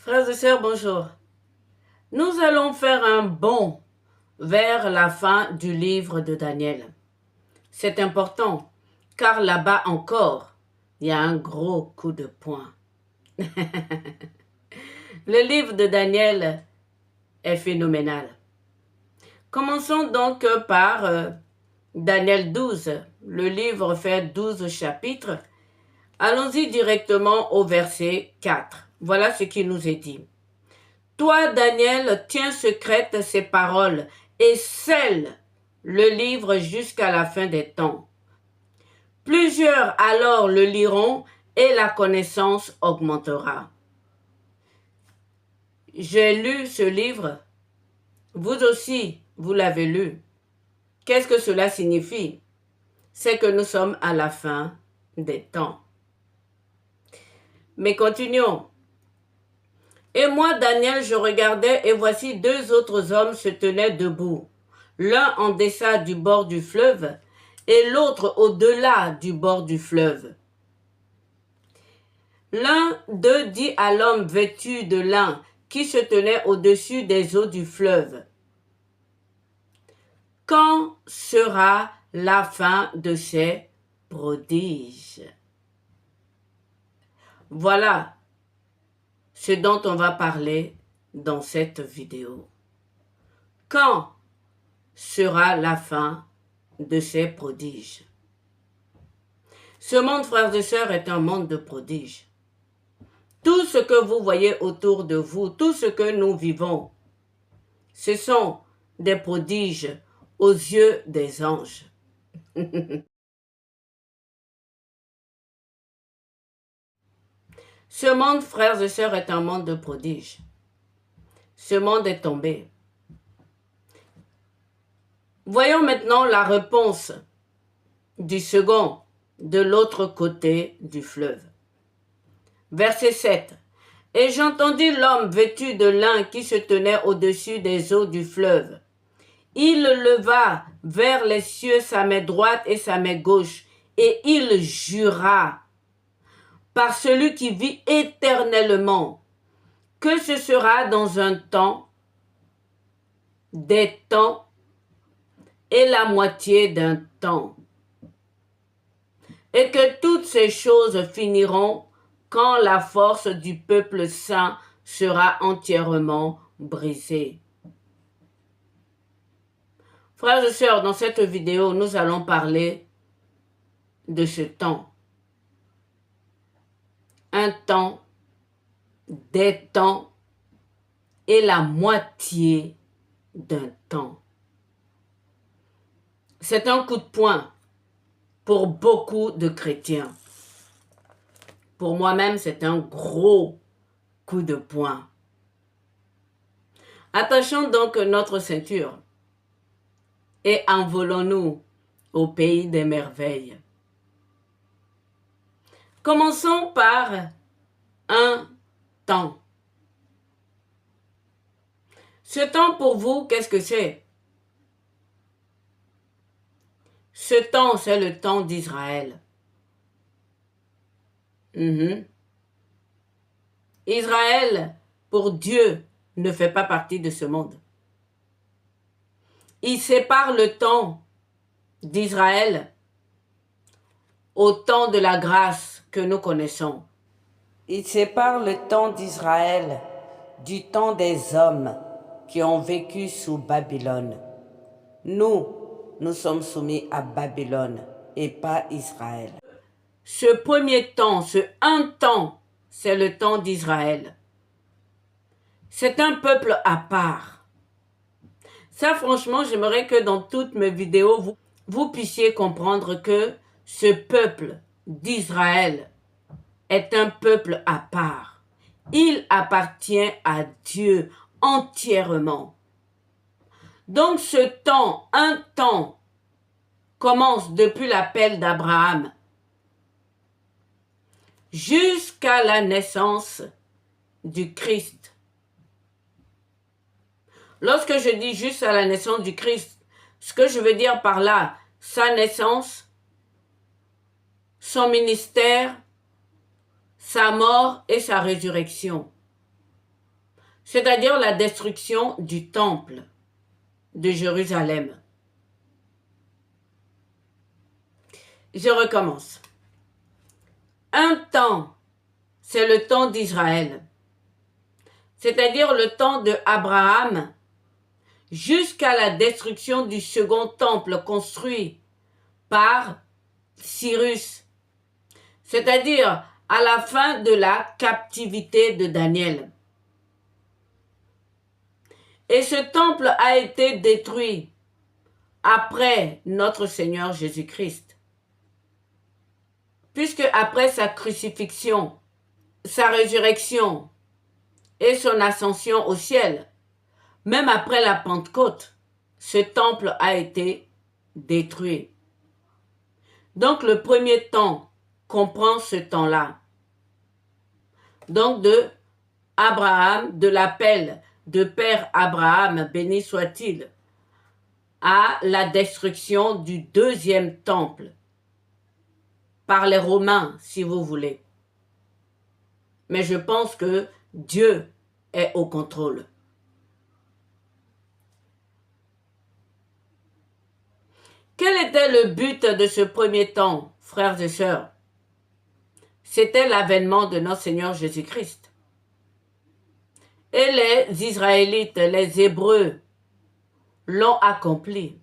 Frères et sœurs, bonjour. Nous allons faire un bond vers la fin du livre de Daniel. C'est important, car là-bas encore, il y a un gros coup de poing. Le livre de Daniel est phénoménal. Commençons donc par Daniel 12. Le livre fait 12 chapitres. Allons-y directement au verset 4. Voilà ce qui nous est dit. Toi, Daniel, tiens secrètes ces paroles et scelle le livre jusqu'à la fin des temps. Plusieurs alors le liront et la connaissance augmentera. J'ai lu ce livre. Vous aussi, vous l'avez lu. Qu'est-ce que cela signifie? C'est que nous sommes à la fin des temps. Mais continuons. Et moi, Daniel, je regardais, et voici deux autres hommes se tenaient debout, l'un en deçà du bord du fleuve, et l'autre au-delà du bord du fleuve. L'un d'eux dit à l'homme vêtu de lin, qui se tenait au-dessus des eaux du fleuve, « Quand sera la fin de ces prodiges ?» Voilà ce dont on va parler dans cette vidéo. Quand sera la fin de ces prodiges? Ce monde, frères et sœurs, est un monde de prodiges. Tout ce que vous voyez autour de vous, tout ce que nous vivons, ce sont des prodiges aux yeux des anges. Ce monde, frères et sœurs, est un monde de prodiges. Ce monde est tombé. Voyons maintenant la réponse du second de l'autre côté du fleuve. Verset 7. Et j'entendis l'homme vêtu de lin qui se tenait au-dessus des eaux du fleuve. Il leva vers les cieux sa main droite et sa main gauche, et il jura par celui qui vit éternellement que ce sera dans un temps, des temps et la moitié d'un temps, et que toutes ces choses finiront quand la force du peuple saint sera entièrement brisée. Frères et sœurs, dans cette vidéo, nous allons parler de ce temps. Un temps, des temps et la moitié d'un temps. C'est un coup de poing pour beaucoup de chrétiens. Pour moi-même, c'est un gros coup de poing. Attachons donc notre ceinture et envolons-nous au pays des merveilles. Commençons par un temps. Ce temps pour vous, qu'est-ce que c'est? Ce temps, c'est le temps d'Israël. Israël, pour Dieu, ne fait pas partie de ce monde. Il sépare le temps d'Israël au temps de la grâce que nous connaissons. Il sépare le temps d'Israël du temps des hommes qui ont vécu sous Babylone. Nous sommes soumis à Babylone et pas Israël. Ce premier temps, ce un temps, c'est le temps d'Israël. C'est un peuple à part. Ça, franchement, j'aimerais que dans toutes mes vidéos, vous puissiez comprendre que ce peuple d'Israël est un peuple à part. Il appartient à Dieu entièrement. Donc ce temps, un temps, commence depuis l'appel d'Abraham jusqu'à la naissance du Christ. Lorsque je dis juste à la naissance du Christ, ce que je veux dire par là, sa naissance, son ministère, sa mort et sa résurrection. c'est-à-dire la destruction du temple de Jérusalem. Je recommence. Un temps, c'est le temps d'Israël, c'est-à-dire le temps de Abraham, jusqu'à la destruction du second temple construit par Cyrus, c'est-à-dire à la fin de la captivité de Daniel. Et ce temple a été détruit après notre Seigneur Jésus-Christ. Puisque après sa crucifixion, sa résurrection et son ascension au ciel, même après la Pentecôte, ce temple a été détruit. Donc le premier temps comprend ce temps-là. Donc de Abraham, de l'appel de Père Abraham, béni soit-il, à la destruction du deuxième temple, par les Romains, si vous voulez. Mais je pense que Dieu est au contrôle. Quel était le but de ce premier temps, frères et sœurs? C'était l'avènement de notre Seigneur Jésus-Christ. Et les Israélites, les Hébreux, l'ont accompli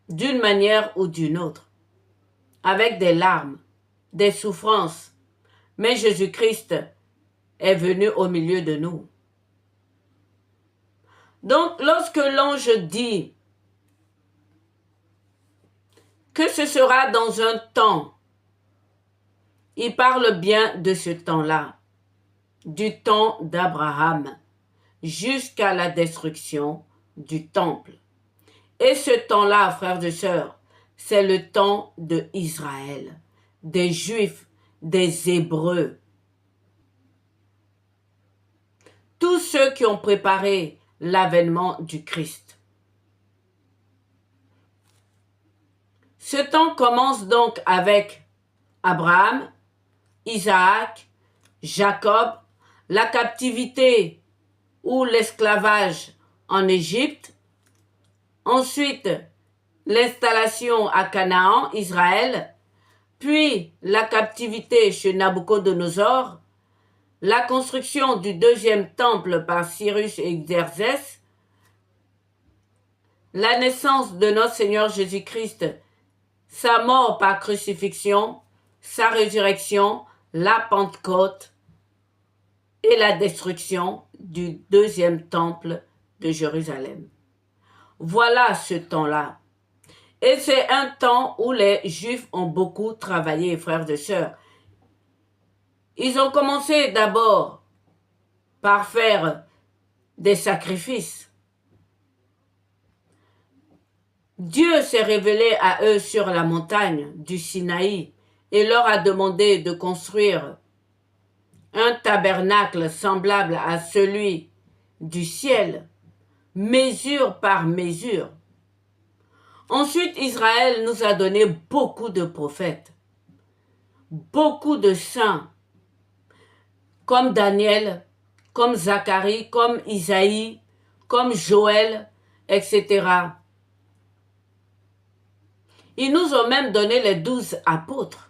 d'une manière ou d'une autre, avec des larmes, des souffrances. Mais Jésus-Christ est venu au milieu de nous. Donc, lorsque l'ange dit que ce sera dans un temps, il parle bien de ce temps-là, du temps d'Abraham, jusqu'à la destruction du temple. Et ce temps-là, frères et sœurs, c'est le temps de Israël, des Juifs, des Hébreux. Tous ceux qui ont préparé l'avènement du Christ. Ce temps commence donc avec Abraham, Isaac, Jacob, la captivité ou l'esclavage en Égypte, ensuite l'installation à Canaan, Israël, puis la captivité chez Nabuchodonosor, la construction du deuxième temple par Cyrus et Xerxès, la naissance de notre Seigneur Jésus-Christ, sa mort par crucifixion, sa résurrection, la Pentecôte et la destruction du deuxième temple de Jérusalem. Voilà ce temps-là. Et c'est un temps où les Juifs ont beaucoup travaillé, frères et sœurs. Ils ont commencé d'abord par faire des sacrifices. Dieu s'est révélé à eux sur la montagne du Sinaï et leur a demandé de construire un tabernacle semblable à celui du ciel, mesure par mesure. Ensuite, Israël nous a donné beaucoup de prophètes, beaucoup de saints, comme Daniel, comme Zacharie, comme Isaïe, comme Joël, etc. Ils nous ont même donné les 12 apôtres.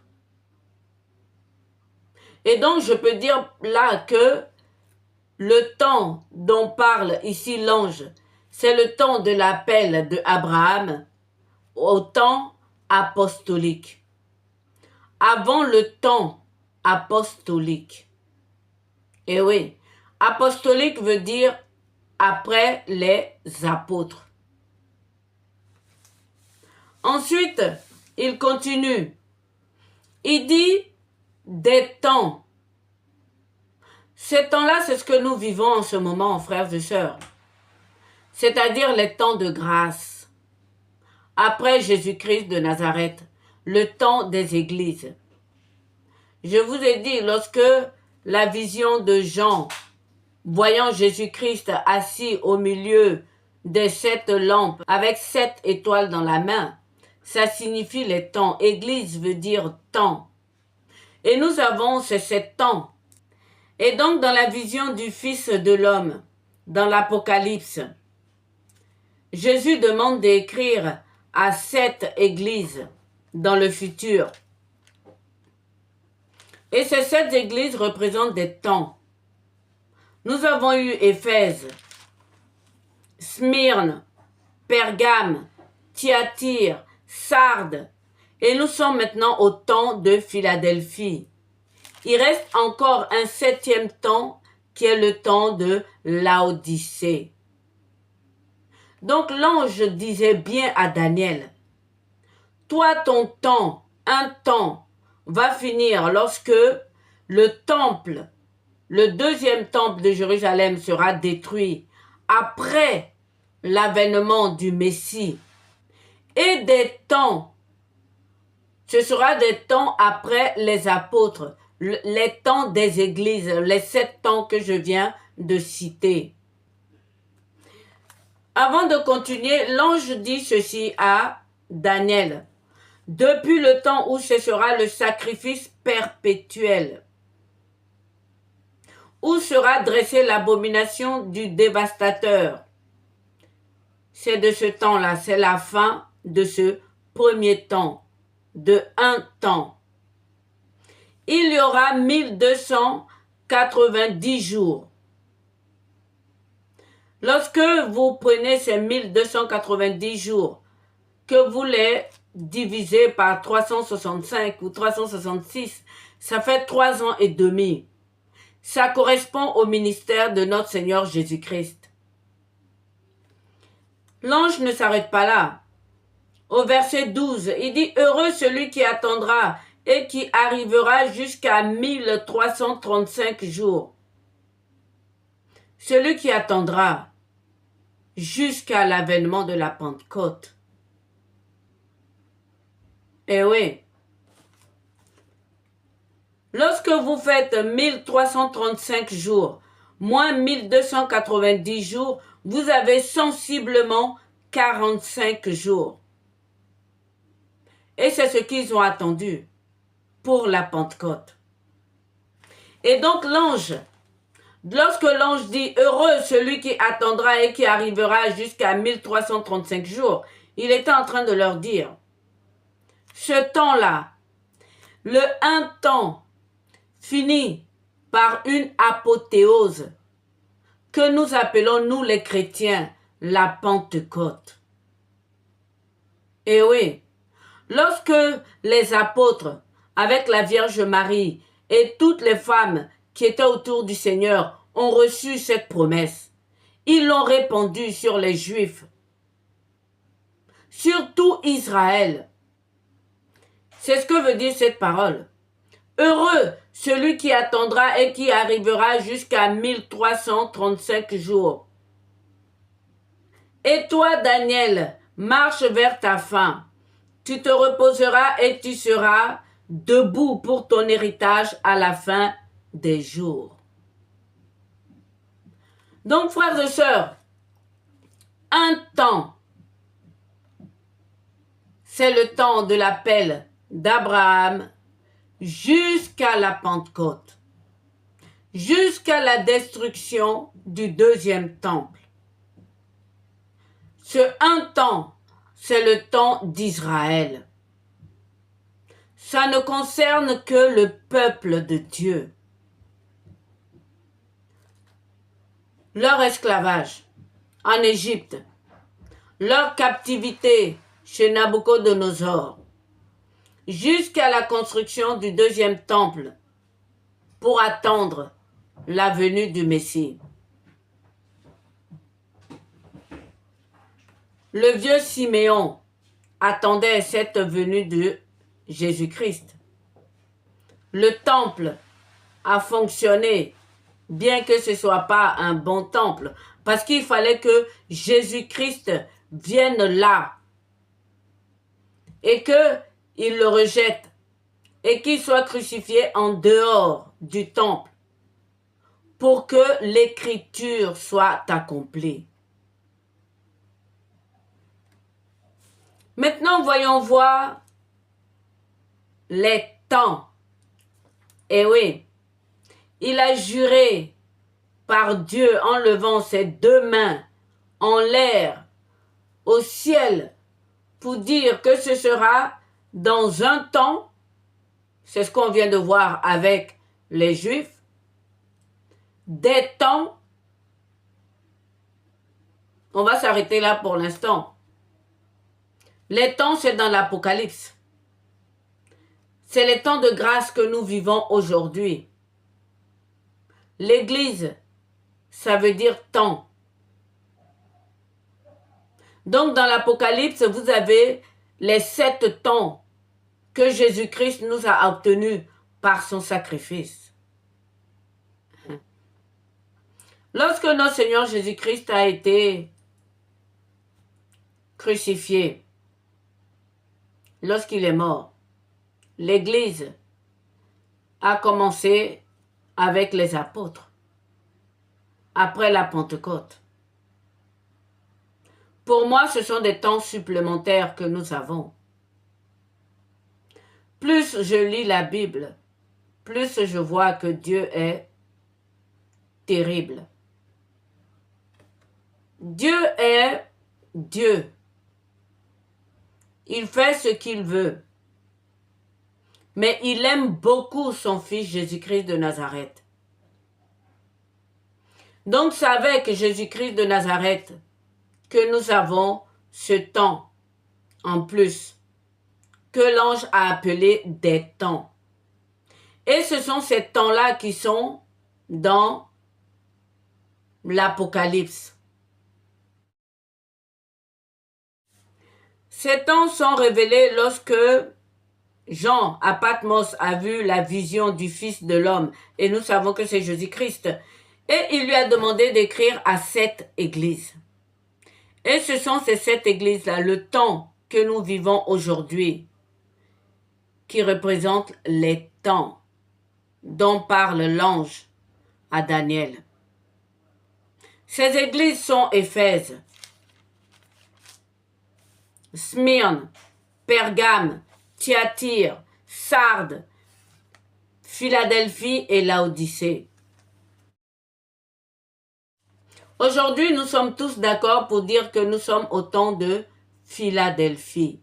Et donc, je peux dire là que le temps dont parle ici l'ange, c'est le temps de l'appel de Abraham au temps apostolique. Avant le temps apostolique. Et oui, apostolique veut dire après les apôtres. Ensuite, il continue. Il dit des temps. Ces temps-là, c'est ce que nous vivons en ce moment, frères et sœurs. C'est-à-dire les temps de grâce. Après Jésus-Christ de Nazareth, le temps des églises. Je vous ai dit, lorsque la vision de Jean, voyant Jésus-Christ assis au milieu des 7 lampes avec 7 étoiles dans la main, ça signifie les temps. Église veut dire temps. Et nous avons ces 7 temps. Et donc dans la vision du Fils de l'homme, dans l'Apocalypse, Jésus demande d'écrire à 7 églises dans le futur. Et ces 7 églises représentent des temps. Nous avons eu Éphèse, Smyrne, Pergame, Thyatire, Sardes, et nous sommes maintenant au temps de Philadelphie. Il reste encore un 7e temps qui est le temps de Laodicée. Donc l'ange disait bien à Daniel, toi ton temps, un temps, va finir lorsque le temple, le 2e temple de Jérusalem sera détruit après l'avènement du Messie. Et des temps, ce sera des temps après les apôtres, les temps des églises, les 7 temps que je viens de citer. Avant de continuer, l'ange dit ceci à Daniel. Depuis le temps où cessera le sacrifice perpétuel, où sera dressée l'abomination du dévastateur. C'est de ce temps-là, c'est la fin de ce premier temps, de un temps. Il y aura 1290 jours. Lorsque vous prenez ces 1290 jours, que vous les divisez par 365 ou 366, ça fait 3 ans et demi. Ça correspond au ministère de notre Seigneur Jésus-Christ. L'ange ne s'arrête pas là. Au verset 12, il dit « Heureux celui qui attendra et qui arrivera jusqu'à 1335 jours. » Celui qui attendra jusqu'à l'avènement de la Pentecôte. Eh oui. Lorsque vous faites 1335 jours, moins 1290 jours, vous avez sensiblement 45 jours. Et c'est ce qu'ils ont attendu pour la Pentecôte. Et donc l'ange, lorsque l'ange dit « Heureux celui qui attendra et qui arrivera jusqu'à 1335 jours », il était en train de leur dire « Ce temps-là, le un temps finit par une apothéose que nous appelons, nous les chrétiens, la Pentecôte. » Et oui, lorsque les apôtres, avec la Vierge Marie et toutes les femmes qui étaient autour du Seigneur, ont reçu cette promesse, ils l'ont répandue sur les Juifs, sur tout Israël. C'est ce que veut dire cette parole. Heureux celui qui attendra et qui arrivera jusqu'à 1335 jours. Et toi, Daniel, marche vers ta fin. Tu te reposeras et tu seras debout pour ton héritage à la fin des jours. Donc, frères et sœurs, un temps, c'est le temps de l'appel d'Abraham jusqu'à la Pentecôte, jusqu'à la destruction du 2e temple. Ce un temps, c'est le temps d'Israël. Ça ne concerne que le peuple de Dieu. Leur esclavage en Égypte, leur captivité chez Nabuchodonosor, jusqu'à la construction du 2e temple pour attendre la venue du Messie. Le vieux Siméon attendait cette venue de Jésus-Christ. Le temple a fonctionné, bien que ce ne soit pas un bon temple, parce qu'il fallait que Jésus-Christ vienne là et qu'il le rejette et qu'il soit crucifié en dehors du temple pour que l'écriture soit accomplie. Maintenant, voyons voir les temps. Eh oui, il a juré par Dieu en levant ses deux mains en l'air, au ciel, pour dire que ce sera dans un temps, c'est ce qu'on vient de voir avec les Juifs, des temps, on va s'arrêter là pour l'instant. Les temps, c'est dans l'Apocalypse. C'est les temps de grâce que nous vivons aujourd'hui. L'Église, ça veut dire temps. Donc, dans l'Apocalypse, vous avez les 7 temps que Jésus-Christ nous a obtenus par son sacrifice. Lorsque notre Seigneur Jésus-Christ a été crucifié, lorsqu'il est mort, l'Église a commencé avec les apôtres, après la Pentecôte. Pour moi, ce sont des temps supplémentaires que nous avons. Plus je lis la Bible, plus je vois que Dieu est terrible. Dieu est Dieu. Il fait ce qu'il veut. Mais il aime beaucoup son fils Jésus-Christ de Nazareth. Donc c'est avec Jésus-Christ de Nazareth que nous avons ce temps en plus que l'ange a appelé des temps. Et ce sont ces temps-là qui sont dans l'Apocalypse. Ces temps sont révélés lorsque Jean à Patmos a vu la vision du Fils de l'homme, et nous savons que c'est Jésus-Christ. Et il lui a demandé d'écrire à 7 églises. Et ce sont ces 7 églises-là, le temps que nous vivons aujourd'hui, qui représentent les temps dont parle l'ange à Daniel. Ces églises sont Éphèse, Smyrne, Pergame, Thyatire, Sardes, Philadelphie et Laodicée. Aujourd'hui, nous sommes tous d'accord pour dire que nous sommes au temps de Philadelphie.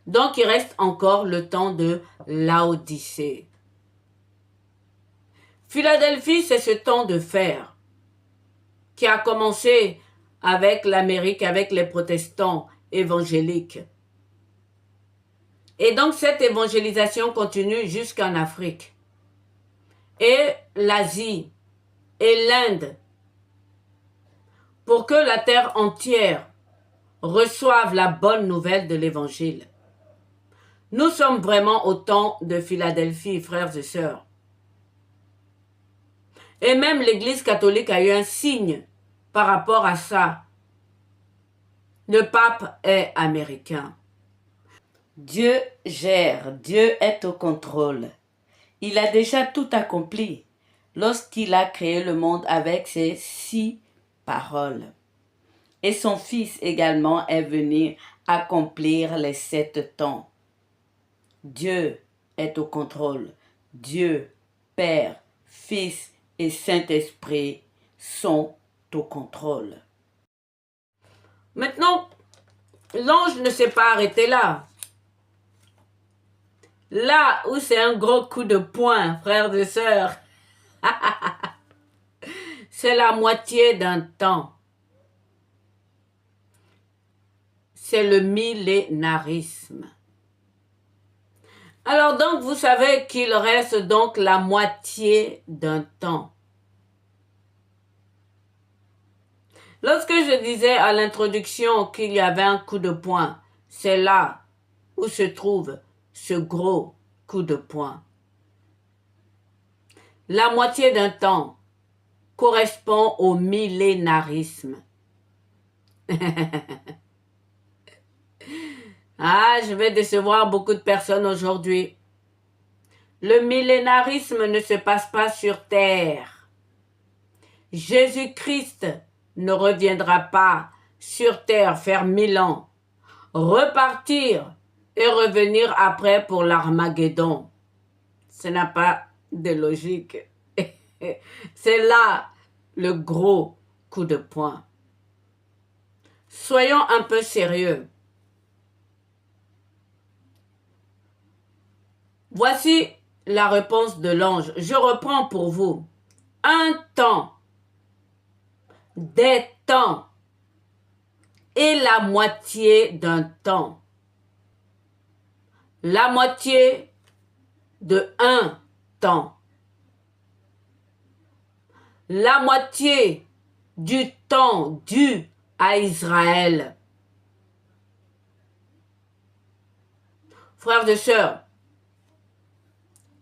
Donc, il reste encore le temps de Laodicée. Philadelphie, c'est ce temps de fer qui a commencé avec l'Amérique, avec les protestants évangéliques. Et donc, cette évangélisation continue jusqu'en Afrique. Et l'Asie et l'Inde, pour que la terre entière reçoive la bonne nouvelle de l'Évangile. Nous sommes vraiment au temps de Philadelphie, frères et sœurs. Et même l'Église catholique a eu un signe par rapport à ça. Le pape est américain. Dieu gère, Dieu est au contrôle. Il a déjà tout accompli lorsqu'il a créé le monde avec ses 6 paroles. Et son Fils également est venu accomplir les 7 temps. Dieu est au contrôle. Dieu, Père, Fils et Saint-Esprit sont au contrôle. Maintenant, l'ange ne s'est pas arrêté là. Là où c'est un gros coup de poing, frères et sœurs, c'est la moitié d'un temps. C'est le millénarisme. Alors donc, vous savez qu'il reste donc la moitié d'un temps. Lorsque je disais à l'introduction qu'il y avait un coup de poing, c'est là où se trouve ce gros coup de poing. La moitié d'un temps correspond au millénarisme. Ah, je vais décevoir beaucoup de personnes aujourd'hui. Le millénarisme ne se passe pas sur terre. Jésus-Christ ne reviendra pas sur terre faire 1000 ans, repartir et revenir après pour l'Armageddon. Ce n'a pas de logique. C'est là le gros coup de poing. Soyons un peu sérieux. Voici la réponse de l'ange. Je reprends pour vous. Un temps, des temps et la moitié d'un temps. La moitié de un temps. La moitié du temps dû à Israël. Frères et sœurs,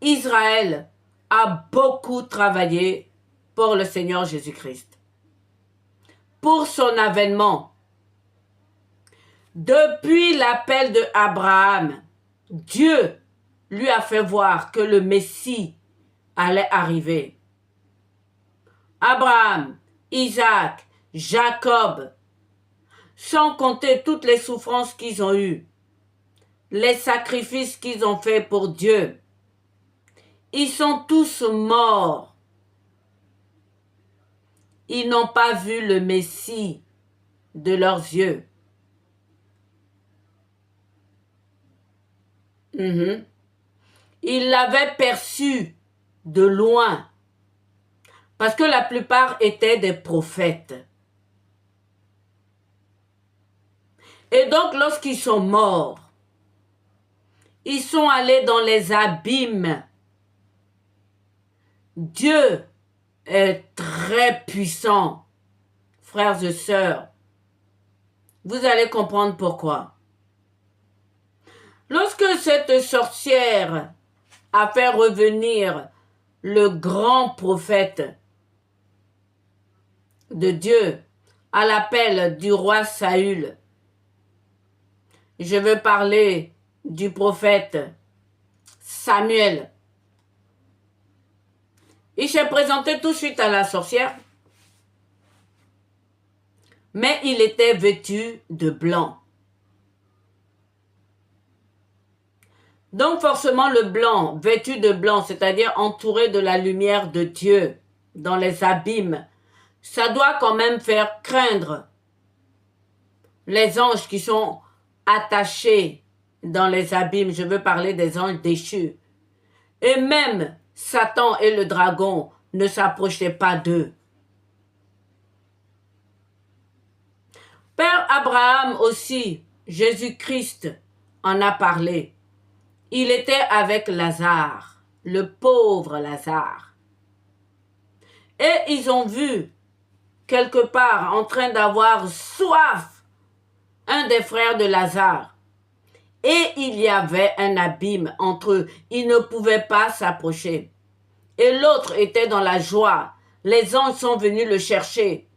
Israël a beaucoup travaillé pour le Seigneur Jésus-Christ, pour son avènement. Depuis l'appel de Abraham, Dieu lui a fait voir que le Messie allait arriver. Abraham, Isaac, Jacob, sans compter toutes les souffrances qu'ils ont eues, les sacrifices qu'ils ont faits pour Dieu, ils sont tous morts. Ils n'ont pas vu le Messie de leurs yeux. Ils l'avaient perçu de loin, parce que la plupart étaient des prophètes. Et donc, lorsqu'ils sont morts, ils sont allés dans les abîmes. Dieu est très puissant, frères et sœurs. Vous allez comprendre pourquoi. Lorsque cette sorcière a fait revenir le grand prophète de Dieu à l'appel du roi Saül, je veux parler du prophète Samuel. Il s'est présenté tout de suite à la sorcière, mais il était vêtu de blanc. Donc forcément le blanc, vêtu de blanc, c'est-à-dire entouré de la lumière de Dieu dans les abîmes, ça doit quand même faire craindre les anges qui sont attachés dans les abîmes. Je veux parler des anges déchus. Et même Satan et le dragon ne s'approchaient pas d'eux. Père Abraham aussi, Jésus-Christ en a parlé. Il était avec Lazare, le pauvre Lazare. Et ils ont vu, quelque part, en train d'avoir soif, un des frères de Lazare. Et il y avait un abîme entre eux. Ils ne pouvaient pas s'approcher. Et l'autre était dans la joie. Les anges sont venus le chercher.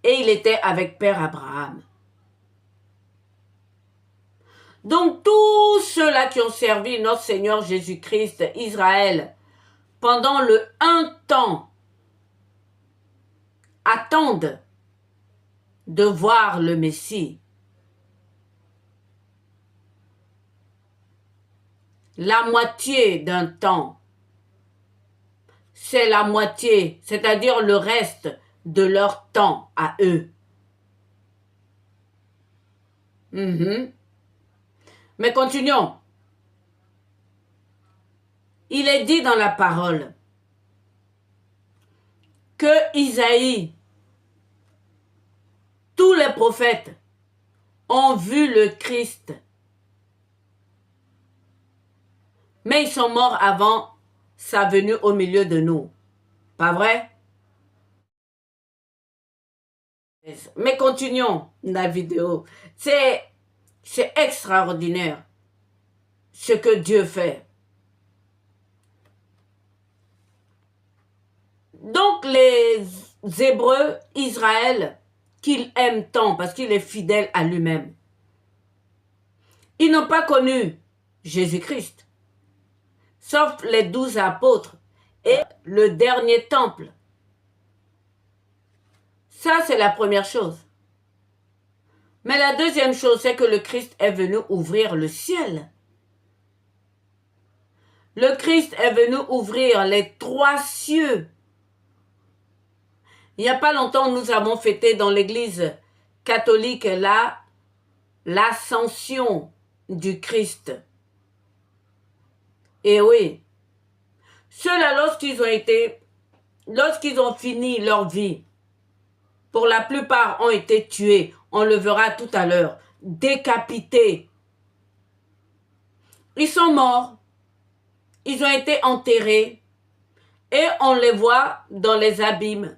Et il était avec Père Abraham. Donc tous ceux-là qui ont servi notre Seigneur Jésus-Christ, Israël, pendant le un temps, attendent de voir le Messie. La moitié d'un temps, c'est la moitié, c'est-à-dire le reste de leur temps à eux. Mais continuons. Il est dit dans la parole que Isaïe, tous les prophètes ont vu le Christ. Mais ils sont morts avant sa venue au milieu de nous. Pas vrai? Mais continuons la vidéo. C'est extraordinaire ce que Dieu fait. Donc les Hébreux, Israël, qu'il aime tant parce qu'il est fidèle à lui-même, ils n'ont pas connu Jésus-Christ, sauf les 12 apôtres et le dernier temple. Ça, c'est la première chose. Mais la deuxième chose, c'est que le Christ est venu ouvrir le ciel. Le Christ est venu ouvrir les 3 cieux. Il n'y a pas longtemps, nous avons fêté dans l'église catholique l'ascension du Christ. Et oui, ceux-là, lorsqu'ils ont fini leur vie, pour la plupart ont été tués, on le verra tout à l'heure, décapités. Ils sont morts, ils ont été enterrés et on les voit dans les abîmes.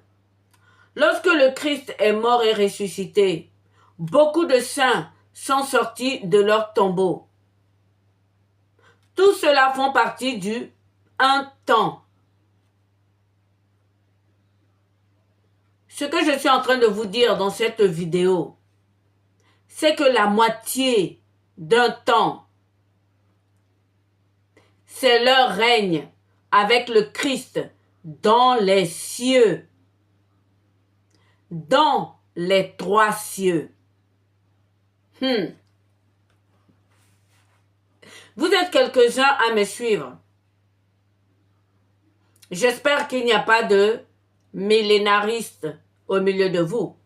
Lorsque le Christ est mort et ressuscité, beaucoup de saints sont sortis de leur tombeau. Tout cela font partie du un temps. Ce que je suis en train de vous dire dans cette vidéo, c'est que la moitié d'un temps, c'est leur règne avec le Christ dans les cieux, dans les 3 cieux. Vous êtes quelques-uns à me suivre. J'espère qu'il n'y a pas de millénaristes au milieu de vous.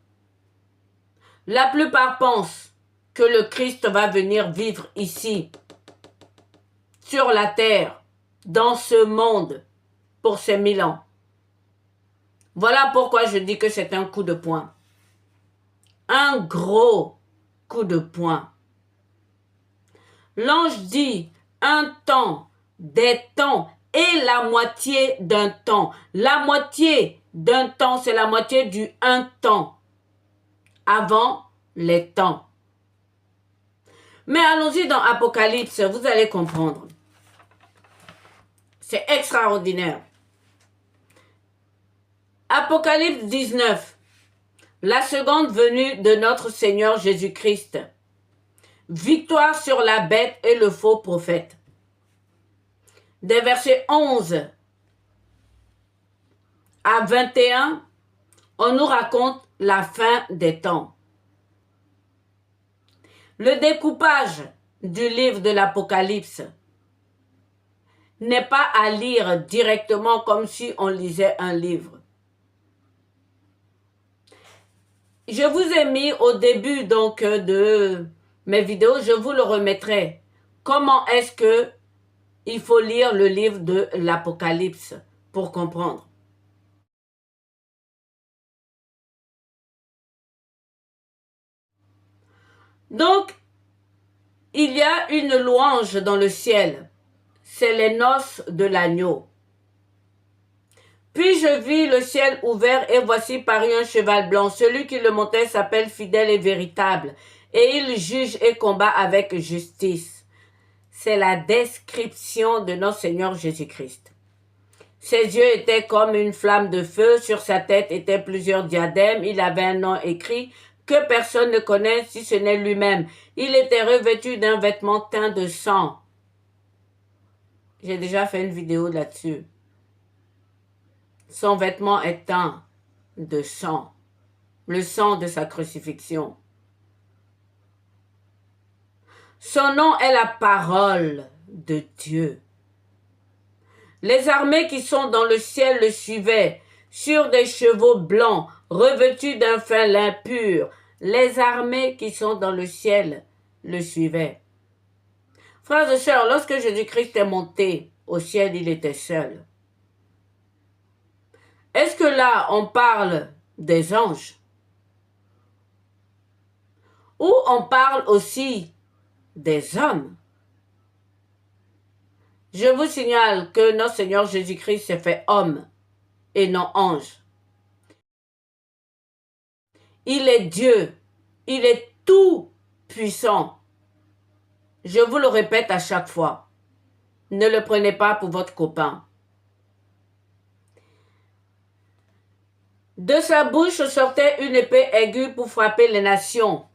La plupart pensent que le Christ va venir vivre ici, sur la terre, dans ce monde, pour ces 1000 ans. Voilà pourquoi je dis que c'est un coup de poing. Un gros coup de poing. L'ange dit un temps, des temps et la moitié d'un temps. La moitié d'un temps, c'est la moitié du un temps. Avant les temps. Mais allons-y dans Apocalypse, vous allez comprendre. C'est extraordinaire. Apocalypse 19. La seconde venue de notre Seigneur Jésus-Christ. Victoire sur la bête et le faux prophète. Des versets 11 à 21, on nous raconte la fin des temps. Le découpage du livre de l'Apocalypse n'est pas à lire directement comme si on lisait un livre. Je vous ai mis au début donc de mes vidéos, je vous le remettrai. Comment est-ce que il faut lire le livre de l'Apocalypse pour comprendre? Donc, il y a une louange dans le ciel. C'est les noces de l'agneau. Puis je vis le ciel ouvert et voici parut un cheval blanc. Celui qui le montait s'appelle fidèle et véritable. Et il juge et combat avec justice. C'est la description de notre Seigneur Jésus-Christ. Ses yeux étaient comme une flamme de feu. Sur sa tête étaient plusieurs diadèmes. Il avait un nom écrit que personne ne connaît si ce n'est lui-même. Il était revêtu d'un vêtement teint de sang. J'ai déjà fait une vidéo là-dessus. Son vêtement est teint de sang. Le sang de sa crucifixion. Son nom est la parole de Dieu. Les armées qui sont dans le ciel le suivaient, sur des chevaux blancs, revêtus d'un fin lin pur. Les armées qui sont dans le ciel le suivaient. Frères et sœurs, lorsque Jésus-Christ est monté au ciel, il était seul. Est-ce que là, on parle des anges? Ou on parle aussi des hommes? Je vous signale que notre Seigneur Jésus-Christ s'est fait homme et non ange. Il est Dieu. Il est tout puissant. Je vous le répète à chaque fois. Ne le prenez pas pour votre copain. De sa bouche sortait une épée aiguë pour frapper les nations.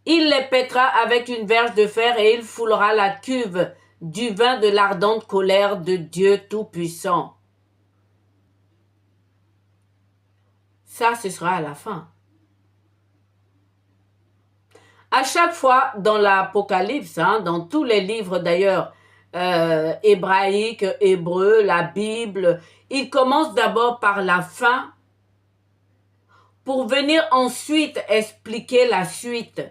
Il les pètera avec une verge de fer et il foulera la cuve du vin de l'ardente colère de Dieu Tout-Puissant. Ça, ce sera à la fin. À chaque fois dans l'Apocalypse, dans tous les livres d'ailleurs, hébraïque, hébreu, la Bible. Il commence d'abord par la fin pour venir ensuite expliquer la suite.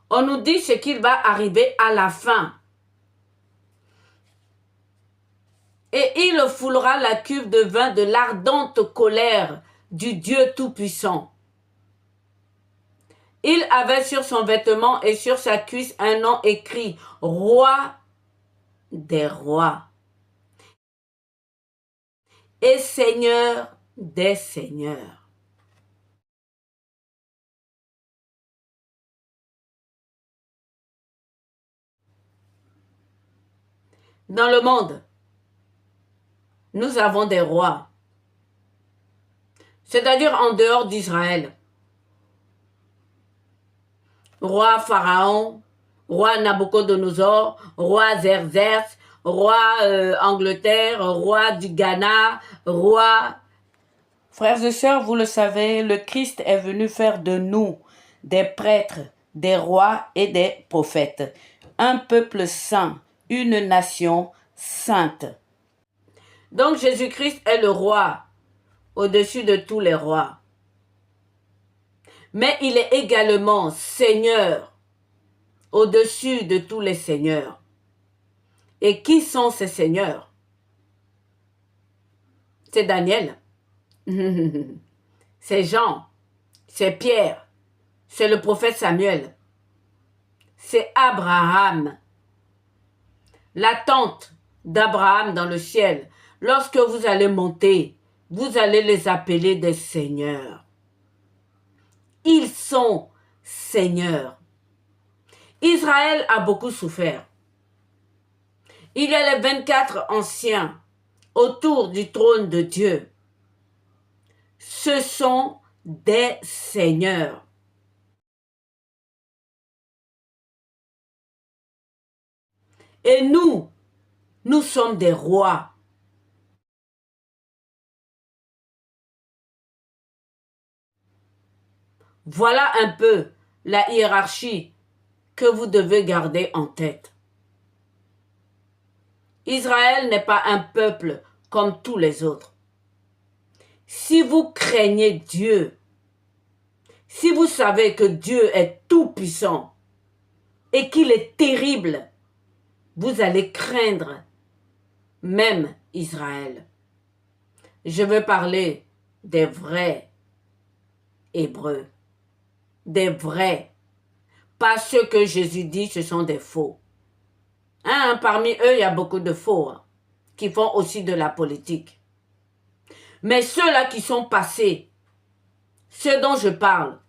On nous dit ce qu'il va arriver à la fin. Et il foulera la cuve de vin de l'ardente colère du Dieu Tout-Puissant. Il avait sur son vêtement et sur sa cuisse un nom écrit « Roi des rois et Seigneur des seigneurs ». Dans le monde, nous avons des rois, c'est-à-dire en dehors d'Israël. Roi Pharaon, roi Nabucodonosor, roi Xerxès, roi Angleterre, roi du Ghana, roi... Frères et sœurs, vous le savez, le Christ est venu faire de nous des prêtres, des rois et des prophètes, un peuple saint, une nation sainte. Donc Jésus-Christ est le roi au-dessus de tous les rois. Mais il est également Seigneur au-dessus de tous les seigneurs. Et qui sont ces seigneurs? C'est Daniel, c'est Jean, c'est Pierre, c'est le prophète Samuel, c'est Abraham, la tente d'Abraham dans le ciel. Lorsque vous allez monter, vous allez les appeler des seigneurs. Ils sont seigneurs. Israël a beaucoup souffert. Il y a les 24 anciens autour du trône de Dieu. Ce sont des seigneurs. Et nous sommes des rois. Voilà un peu la hiérarchie que vous devez garder en tête. Israël n'est pas un peuple comme tous les autres. Si vous craignez Dieu, si vous savez que Dieu est tout-puissant et qu'il est terrible, vous allez craindre même Israël. Je veux parler des vrais Hébreux, des vrais, pas ceux que Jésus dit ce sont des faux. Parmi eux, il y a beaucoup de faux qui font aussi de la politique. Mais ceux-là qui sont passés, ceux dont je parle,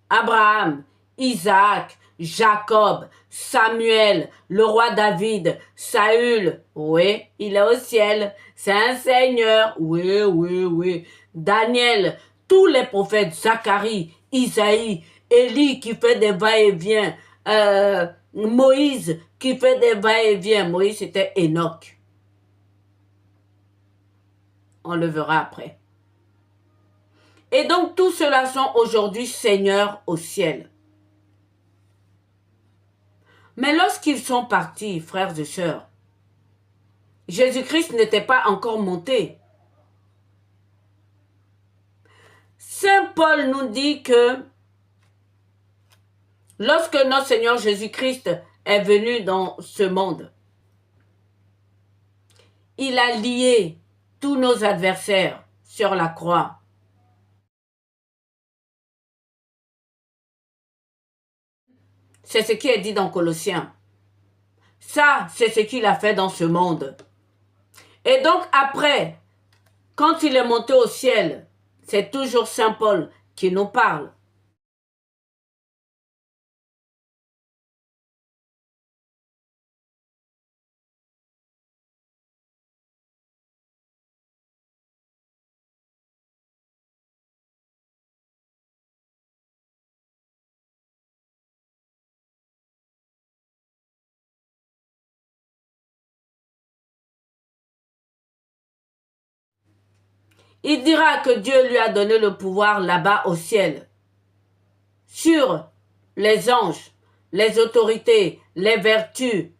Abraham, Isaac, Jacob, Samuel, le roi David, Saül, oui, il est au ciel, c'est un seigneur, oui. Daniel, tous les prophètes, Zacharie, Isaïe, Élie qui fait des va-et-vient, Moïse qui fait des va-et-vient. Moïse, c'était Enoch. On le verra après. Et donc, tous ceux-là sont aujourd'hui seigneurs au ciel. Mais lorsqu'ils sont partis, frères et sœurs, Jésus-Christ n'était pas encore monté. Saint Paul nous dit que lorsque notre Seigneur Jésus-Christ est venu dans ce monde, il a lié tous nos adversaires sur la croix. C'est ce qui est dit dans Colossiens. Ça, c'est ce qu'il a fait dans ce monde. Et donc après, quand il est monté au ciel, c'est toujours Saint Paul qui nous parle. Il dira que Dieu lui a donné le pouvoir là-bas au ciel, sur les anges, les autorités, les vertus,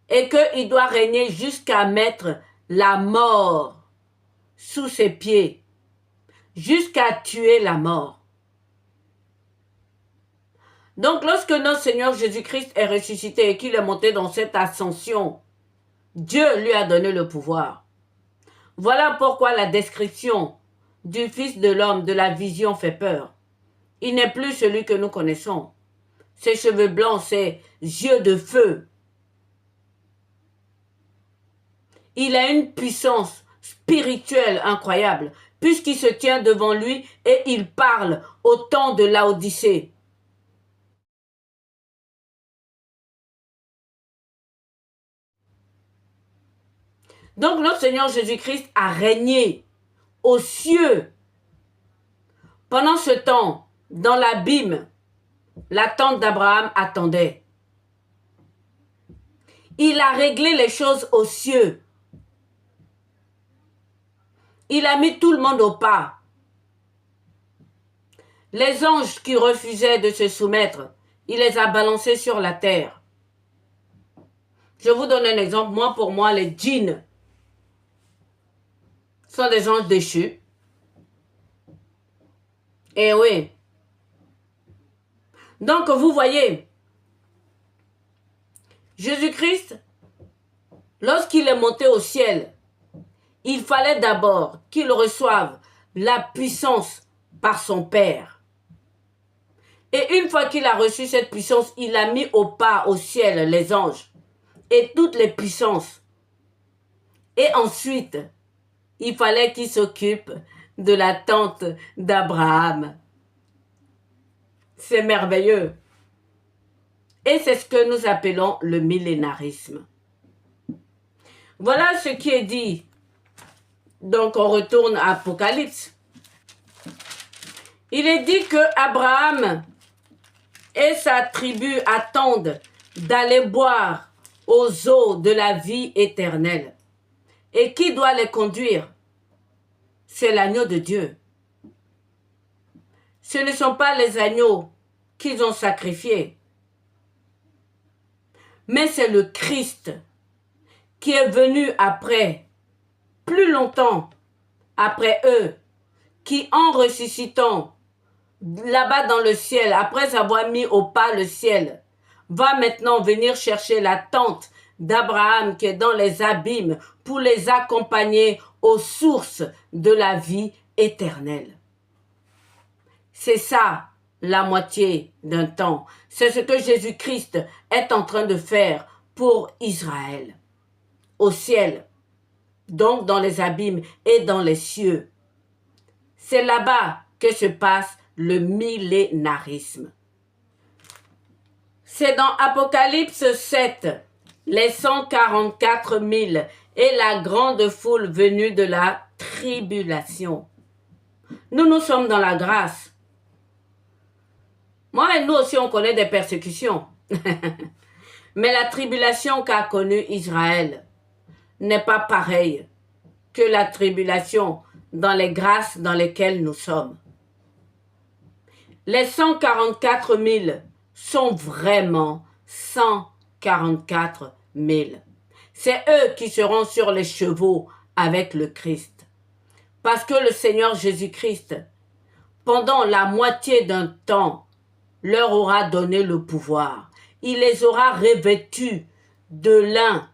et qu'il doit régner jusqu'à mettre la mort sous ses pieds, jusqu'à tuer la mort. Donc, lorsque notre Seigneur Jésus-Christ est ressuscité et qu'il est monté dans cette ascension, Dieu lui a donné le pouvoir. Voilà pourquoi la description du Fils de l'homme de la vision fait peur. Il n'est plus celui que nous connaissons. Ses cheveux blancs, ses yeux de feu. Il a une puissance spirituelle incroyable, puisqu'il se tient devant lui et il parle au temps de Laodicée. Donc notre Seigneur Jésus-Christ a régné aux cieux. Pendant ce temps, dans l'abîme, la tente d'Abraham attendait. Il a réglé les choses aux cieux. Il a mis tout le monde au pas. Les anges qui refusaient de se soumettre, il les a balancés sur la terre. Je vous donne un exemple. Pour moi, les djinns sont des anges déchus. Eh oui. Donc, vous voyez, Jésus-Christ, lorsqu'il est monté au ciel, il fallait d'abord qu'il reçoive la puissance par son Père. Et une fois qu'il a reçu cette puissance, il a mis au pas au ciel les anges et toutes les puissances. Et ensuite, il fallait qu'il s'occupe de la tente d'Abraham. C'est merveilleux. Et c'est ce que nous appelons le millénarisme. Voilà ce qui est dit. Donc on retourne à Apocalypse. Il est dit que Abraham et sa tribu attendent d'aller boire aux eaux de la vie éternelle. Et qui doit les conduire? C'est l'agneau de Dieu. Ce ne sont pas les agneaux qu'ils ont sacrifiés, mais c'est le Christ qui est venu après, plus longtemps après eux, qui en ressuscitant là-bas dans le ciel, après avoir mis au pas le ciel, va maintenant venir chercher la tente d'Abraham qui est dans les abîmes pour les accompagner aux sources de la vie éternelle. C'est ça, la moitié d'un temps. C'est ce que Jésus-Christ est en train de faire pour Israël, au ciel, donc dans les abîmes et dans les cieux. C'est là-bas que se passe le millénarisme. C'est dans Apocalypse 7, les 144 000 et la grande foule venue de la tribulation. Nous sommes dans la grâce. Moi et nous aussi, on connaît des persécutions. Mais la tribulation qu'a connue Israël n'est pas pareille que la tribulation dans les grâces dans lesquelles nous sommes. Les 144 000 sont vraiment 144 000. C'est eux qui seront sur les chevaux avec le Christ. Parce que le Seigneur Jésus-Christ, pendant la moitié d'un temps, leur aura donné le pouvoir. Il les aura revêtus de lin,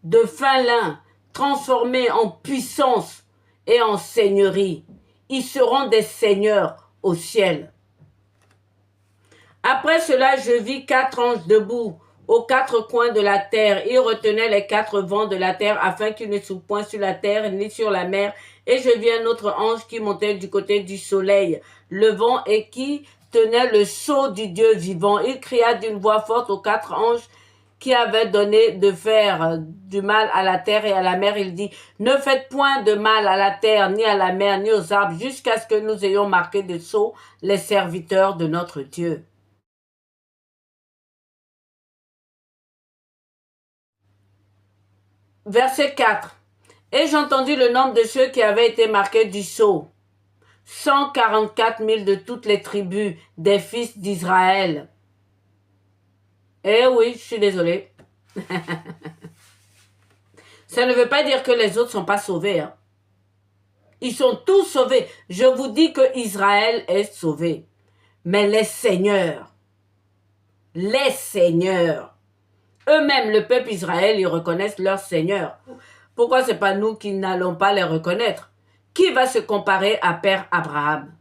de fin lin, transformés en puissance et en seigneurie. Ils seront des seigneurs au ciel. Après cela, je vis 4 anges debout aux 4 coins de la terre. Ils retenaient les 4 vents de la terre afin qu'ils ne soufflent point sur la terre ni sur la mer. Et je vis un autre ange qui montait du côté du soleil, levant et qui tenait le sceau du Dieu vivant. Il cria d'une voix forte aux 4 anges qui avaient donné de faire du mal à la terre et à la mer. Il dit, ne faites point de mal à la terre, ni à la mer, ni aux arbres, jusqu'à ce que nous ayons marqué de sceau les serviteurs de notre Dieu. Verset 4. Et j'entendis le nombre de ceux qui avaient été marqués du sceau. 144 000 de toutes les tribus des fils d'Israël. Eh oui, je suis désolée. Ça ne veut pas dire que les autres ne sont pas sauvés. Hein. Ils sont tous sauvés. Je vous dis que Israël est sauvé. Mais les seigneurs, eux-mêmes, le peuple Israël, ils reconnaissent leur Seigneur. Pourquoi ce n'est pas nous qui n'allons pas les reconnaître? Qui va se comparer à Père Abraham?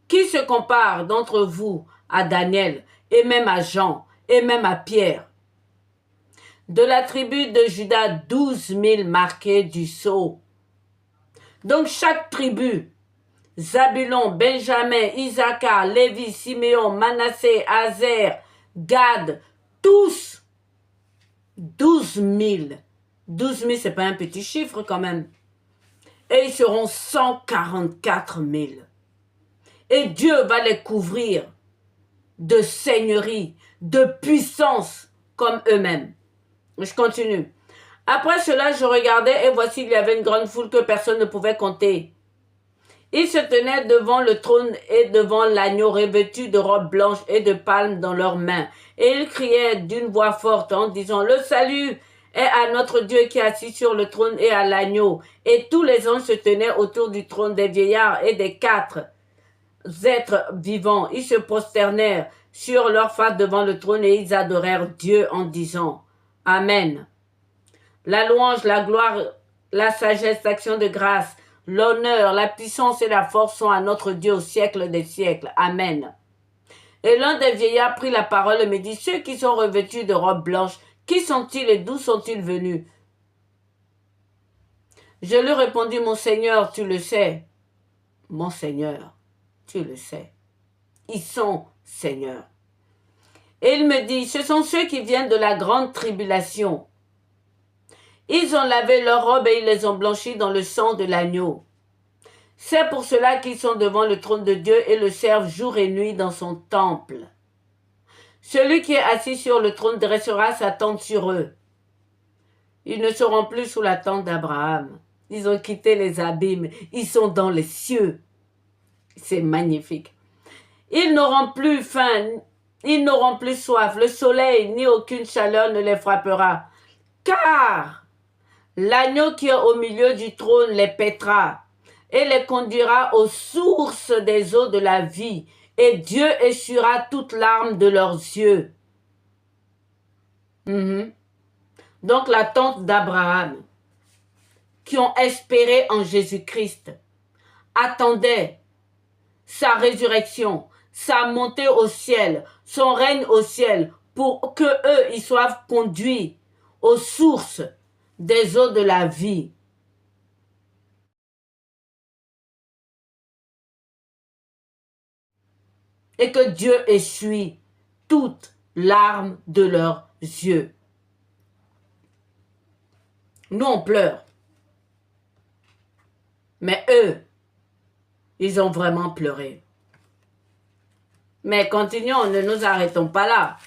Qui se compare d'entre vous à Daniel et même à Jean et même à Pierre? De la tribu de Juda, 12 000 marqués du sceau. Donc chaque tribu, Zabulon, Benjamin, Issachar, Lévi, Siméon, Manassé, Azer, Gad, tous 12 000. 12 000, ce n'est pas un petit chiffre quand même. Et ils seront 144 000. Et Dieu va les couvrir de seigneurie, de puissance comme eux-mêmes. Je continue. Après cela, je regardais et voici il y avait une grande foule que personne ne pouvait compter. Ils se tenaient devant le trône et devant l'agneau revêtus de robes blanches et de palmes dans leurs mains. Et ils criaient d'une voix forte en disant, le salut est à notre Dieu qui est assis sur le trône et à l'agneau. Et tous les anges se tenaient autour du trône des vieillards et des 4 êtres vivants. Ils se prosternèrent sur leur face devant le trône et ils adorèrent Dieu en disant, Amen. La louange, la gloire, la sagesse, l'action de grâce, l'honneur, la puissance et la force sont à notre Dieu au siècle des siècles. Amen. Et l'un des vieillards prit la parole et me dit, ceux qui sont revêtus de robes blanches, qui sont-ils et d'où sont-ils venus? Je lui répondis, mon Seigneur, tu le sais. Mon Seigneur, tu le sais. Ils sont Seigneurs. Et il me dit, ce sont ceux qui viennent de la grande tribulation. Ils ont lavé leurs robes et ils les ont blanchies dans le sang de l'agneau. C'est pour cela qu'ils sont devant le trône de Dieu et le servent jour et nuit dans son temple. Celui qui est assis sur le trône dressera sa tente sur eux. Ils ne seront plus sous la tente d'Abraham. Ils ont quitté les abîmes. Ils sont dans les cieux. C'est magnifique. Ils n'auront plus faim, ils n'auront plus soif. Le soleil ni aucune chaleur ne les frappera. Car l'agneau qui est au milieu du trône les paîtra et les conduira aux sources des eaux de la vie. Et Dieu essuiera toute larme de leurs yeux. Donc la tente d'Abraham, qui ont espéré en Jésus-Christ, attendait sa résurrection, sa montée au ciel, son règne au ciel, pour que eux, ils soient conduits aux sources des eaux de la vie. Et que Dieu essuie toute larme de leurs yeux. Nous, on pleure. Mais eux, ils ont vraiment pleuré. Mais continuons, ne nous arrêtons pas là.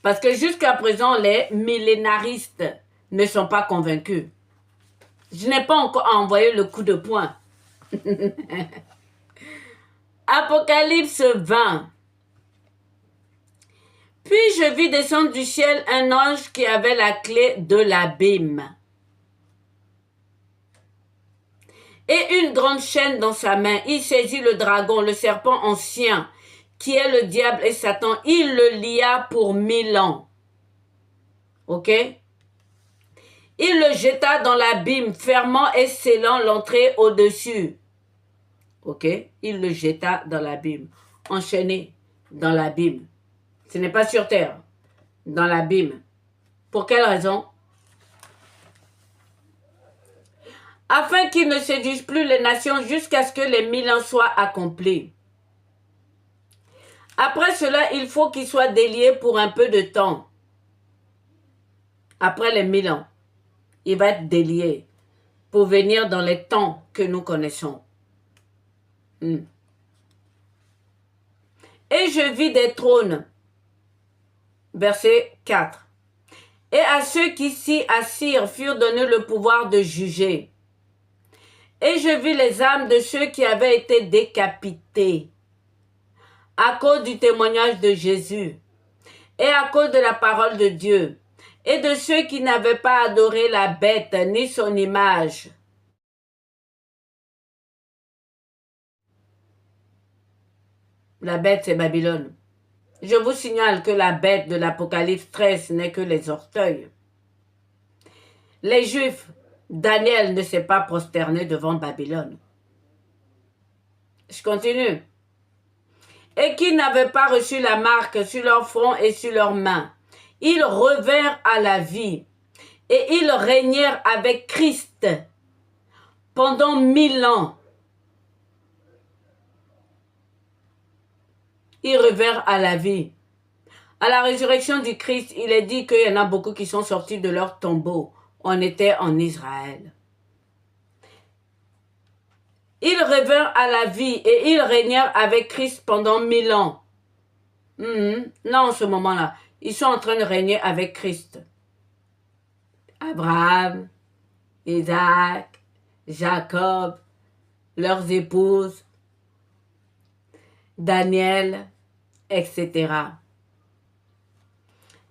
Parce que jusqu'à présent, les millénaristes ne sont pas convaincus. Je n'ai pas encore envoyé le coup de poing. Apocalypse 20. Puis je vis descendre du ciel un ange qui avait la clé de l'abîme et une grande chaîne dans sa main. Il saisit le dragon, le serpent ancien, qui est le diable et Satan. Il le lia pour 1000 ans. Ok? Il le jeta dans l'abîme, fermant et scellant l'entrée au-dessus. Ok? Il le jeta dans l'abîme, enchaîné dans l'abîme. Ce n'est pas sur terre, dans l'abîme. Pour quelle raison? Afin qu'il ne séduise plus les nations jusqu'à ce que les 1000 ans soient accomplis. Après cela, il faut qu'il soit délié pour un peu de temps. Après les 1000 ans, il va être délié pour venir dans les temps que nous connaissons. Et je vis des trônes. Verset 4. Et à ceux qui s'y assirent furent donnés le pouvoir de juger. Et je vis les âmes de ceux qui avaient été décapités à cause du témoignage de Jésus et à cause de la parole de Dieu, et de ceux qui n'avaient pas adoré la bête ni son image. La bête, c'est Babylone. Je vous signale que la bête de l'Apocalypse 13 n'est que les orteils. Les Juifs, Daniel ne s'est pas prosterné devant Babylone. Je continue. Et qui n'avaient pas reçu la marque sur leur front et sur leurs mains. Ils revinrent à la vie et ils régnèrent avec Christ pendant 1000 ans. Ils revinrent à la vie. À la résurrection du Christ, il est dit qu'il y en a beaucoup qui sont sortis de leur tombeau. On était en Israël. Ils revinrent à la vie et ils régnèrent avec Christ pendant 1000 ans. Là, en ce moment-là, ils sont en train de régner avec Christ. Abraham, Isaac, Jacob, leurs épouses, Daniel, etc.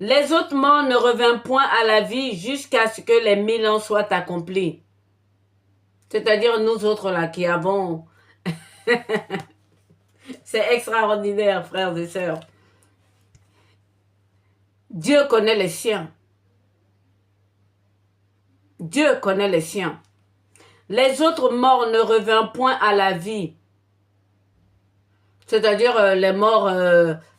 Les autres morts ne revinrent point à la vie jusqu'à ce que les 1000 ans soient accomplis. C'est-à-dire nous autres là qui avons... C'est extraordinaire, frères et sœurs. Dieu connaît les siens. Dieu connaît les siens. Les autres morts ne revinrent point à la vie. C'est-à-dire les morts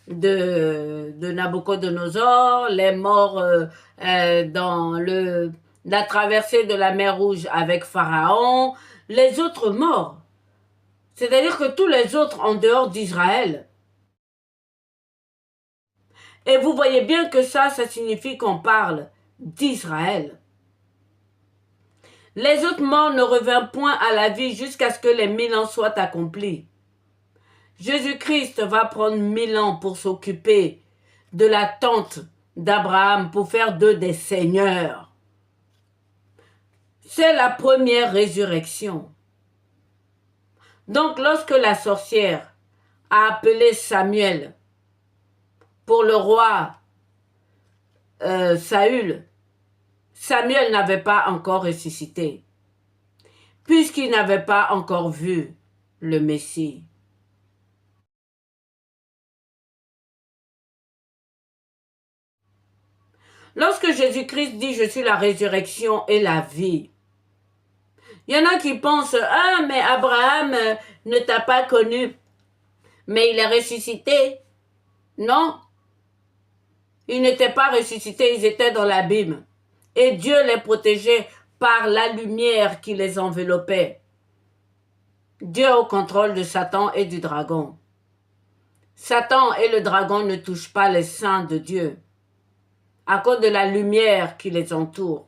de Nabucodonosor, les morts dans la traversée de la mer Rouge avec Pharaon, les autres morts. C'est-à-dire que tous les autres en dehors d'Israël. Et vous voyez bien que ça signifie qu'on parle d'Israël. Les autres morts ne revinrent point à la vie jusqu'à ce que les 1000 ans soient accomplis. Jésus-Christ va prendre 1000 ans pour s'occuper de la tente d'Abraham, pour faire d'eux des seigneurs. C'est la première résurrection. Donc, lorsque la sorcière a appelé Samuel pour le roi Saül, Samuel n'avait pas encore ressuscité, puisqu'il n'avait pas encore vu le Messie. Lorsque Jésus-Christ dit « Je suis la résurrection et la vie », il y en a qui pensent « Ah, mais Abraham ne t'a pas connu, mais il est ressuscité. » Non, ils n'étaient pas ressuscités, ils étaient dans l'abîme. Et Dieu les protégeait par la lumière qui les enveloppait. Dieu est au contrôle de Satan et du dragon. Satan et le dragon ne touchent pas les saints de Dieu à cause de la lumière qui les entoure.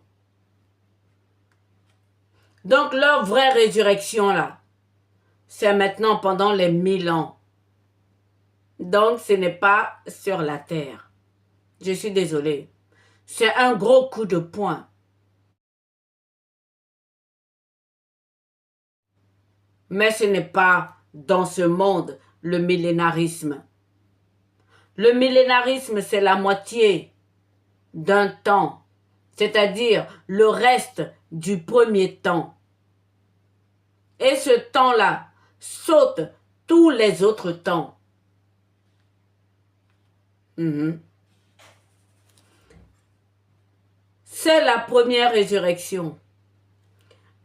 Donc leur vraie résurrection là, c'est maintenant pendant les 1000 ans. Donc ce n'est pas sur la terre. Je suis désolée. C'est un gros coup de poing. Mais ce n'est pas dans ce monde le millénarisme. Le millénarisme, c'est la moitié d'un temps, c'est-à-dire le reste du premier temps. Et ce temps-là saute tous les autres temps. C'est la première résurrection.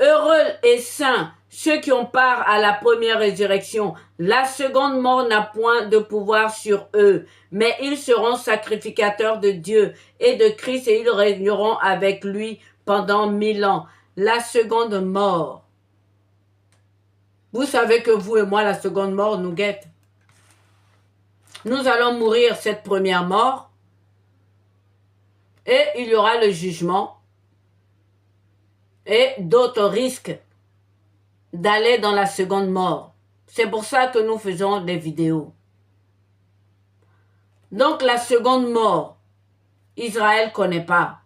Heureux et saints ceux qui ont part à la première résurrection. La seconde mort n'a point de pouvoir sur eux, mais ils seront sacrificateurs de Dieu et de Christ et ils régneront avec lui pendant 1000 ans. La seconde mort. Vous savez que vous et moi, la seconde mort nous guette. Nous allons mourir cette première mort et il y aura le jugement et d'autres risques d'aller dans la seconde mort. C'est pour ça que nous faisons des vidéos. Donc la seconde mort, Israël ne connaît pas.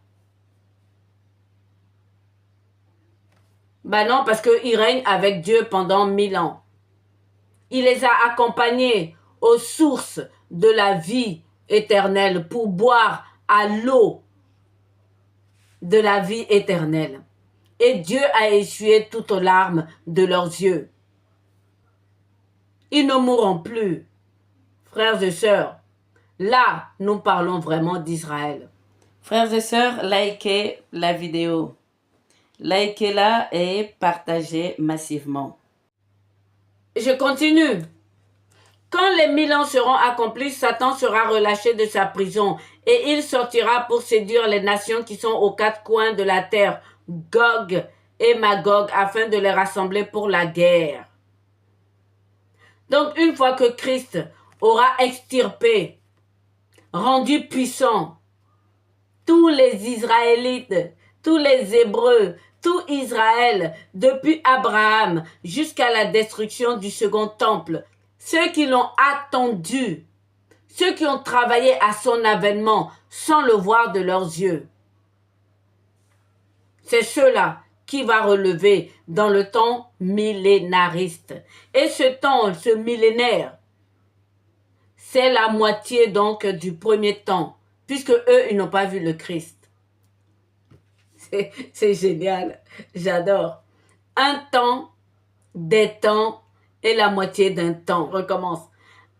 Ben non, parce qu'il règne avec Dieu pendant 1000 ans. Il les a accompagnés aux sources de la vie éternelle, pour boire à l'eau de la vie éternelle. Et Dieu a essuyé toutes larmes de leurs yeux. Ils ne mourront plus, frères et sœurs. Là, nous parlons vraiment d'Israël. Frères et sœurs, likez la vidéo. Likez-la et partagez massivement. Je continue. Quand les 1000 ans seront accomplis, Satan sera relâché de sa prison et il sortira pour séduire les nations qui sont aux quatre coins de la terre, Gog et Magog, afin de les rassembler pour la guerre. Donc, une fois que Christ aura extirpé, rendu puissant, tous les Israélites, tous les Hébreux, tout Israël, depuis Abraham jusqu'à la destruction du second temple, ceux qui l'ont attendu, ceux qui ont travaillé à son avènement sans le voir de leurs yeux, c'est ceux-là qui va relever dans le temps millénariste. Et ce temps, ce millénaire, c'est la moitié donc du premier temps, puisque eux, ils n'ont pas vu le Christ. C'est génial, j'adore. Un temps, des temps et la moitié d'un temps. Recommence.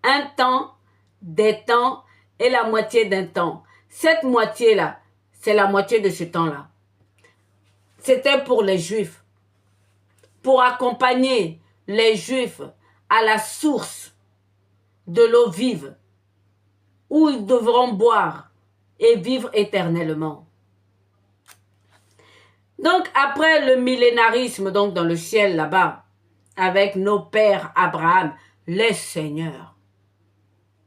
Un temps, des temps et la moitié d'un temps. Cette moitié-là, c'est la moitié de ce temps-là. C'était pour les Juifs, pour accompagner les Juifs à la source de l'eau vive, où ils devront boire et vivre éternellement. Donc, après le millénarisme, donc dans le ciel là-bas, avec nos pères Abraham, les seigneurs.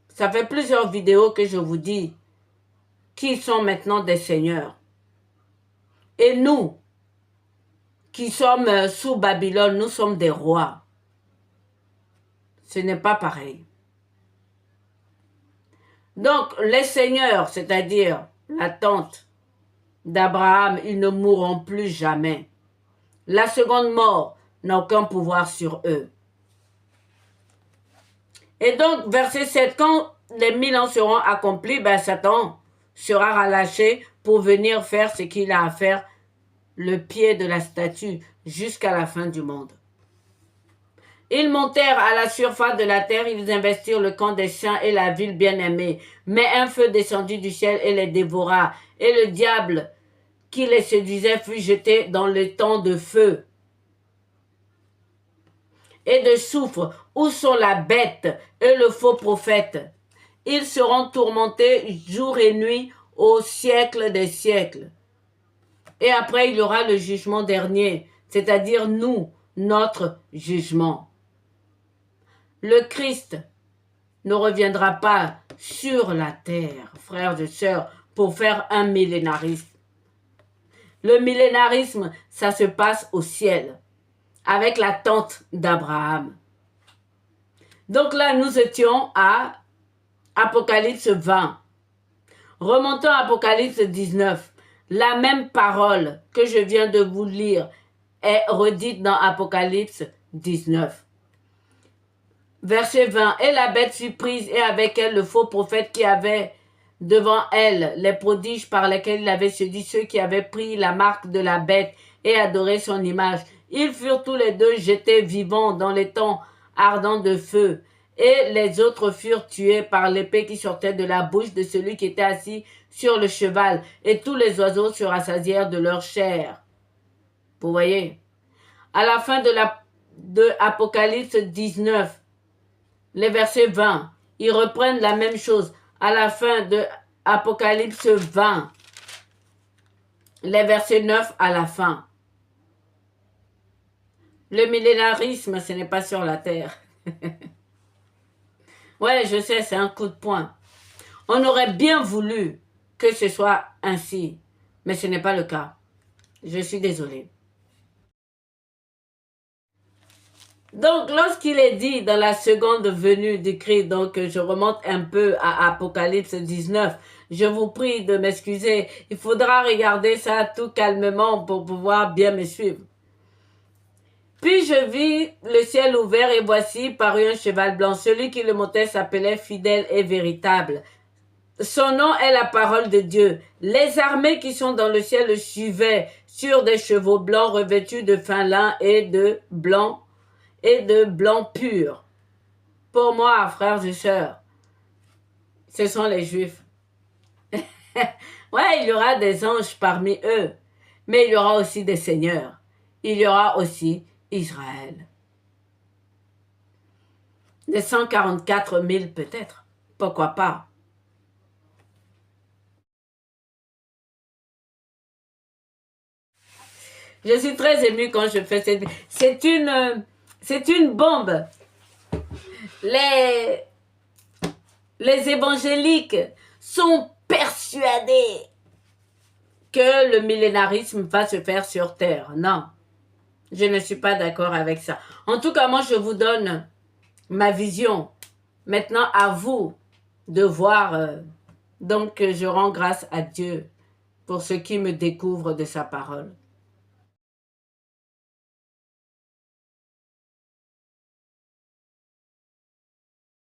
Ça fait plusieurs vidéos que je vous dis qui sont maintenant des seigneurs. Et nous, qui sommes sous Babylone, nous sommes des rois. Ce n'est pas pareil. Donc, les seigneurs, c'est-à-dire la tante d'Abraham, ils ne mourront plus jamais. La seconde mort n'a aucun pouvoir sur eux. Et donc, verset 7, quand les 1000 ans seront accomplis, ben Satan sera relâché pour venir faire ce qu'il a à faire, le pied de la statue, jusqu'à la fin du monde. Ils montèrent à la surface de la terre, ils investirent le camp des saints et la ville bien-aimée. Mais un feu descendit du ciel et les dévora, et le diable qui les séduisait fut jeté dans le temps de feu et de soufre, où sont la bête et le faux prophète. Ils seront tourmentés jour et nuit au siècle des siècles. Et après, il y aura le jugement dernier, c'est-à-dire nous, notre jugement. Le Christ ne reviendra pas sur la terre, frères et sœurs, pour faire un millénarisme. Le millénarisme, ça se passe au ciel, avec la tente d'Abraham. Donc là, nous étions à Apocalypse 20. Remontons à Apocalypse 19. La même parole que je viens de vous lire est redite dans Apocalypse 19. Verset 20. Et la bête fut prise et avec elle le faux prophète qui avait devant elle les prodiges par lesquels il avait séduit ceux qui avaient pris la marque de la bête et adoré son image. Ils furent tous les deux jetés vivants dans les temps ardents de feu. Et les autres furent tués par l'épée qui sortait de la bouche de celui qui était assis sur le cheval. Et tous les oiseaux se rassasièrent de leur chair. Vous voyez? À la fin de Apocalypse 19, les versets 20, ils reprennent la même chose. À la fin de Apocalypse 20, les versets 9 à la fin. Le millénarisme, ce n'est pas sur la terre. Ouais, je sais, c'est un coup de poing. On aurait bien voulu que ce soit ainsi, mais ce n'est pas le cas. Je suis désolée. Donc, lorsqu'il est dit dans la seconde venue du Christ, donc je remonte un peu à Apocalypse 19, je vous prie de m'excuser. Il faudra regarder ça tout calmement pour pouvoir bien me suivre. Puis je vis le ciel ouvert et voici parut un cheval blanc. Celui qui le montait s'appelait Fidèle et Véritable. Son nom est la parole de Dieu. Les armées qui sont dans le ciel le suivaient sur des chevaux blancs revêtus de fin lin et de blanc pur. Pour moi, frères et sœurs, ce sont les Juifs. Ouais, il y aura des anges parmi eux, mais il y aura aussi des seigneurs. Il y aura aussi Israël. Les 144 000 peut-être. Pourquoi pas? Je suis très émue quand je fais cette... C'est une bombe. Les évangéliques sont persuadés que le millénarisme va se faire sur terre. Non, je ne suis pas d'accord avec ça. En tout cas, moi, je vous donne ma vision. Maintenant, à vous de voir. Donc, je rends grâce à Dieu pour ce qui me découvre de sa parole.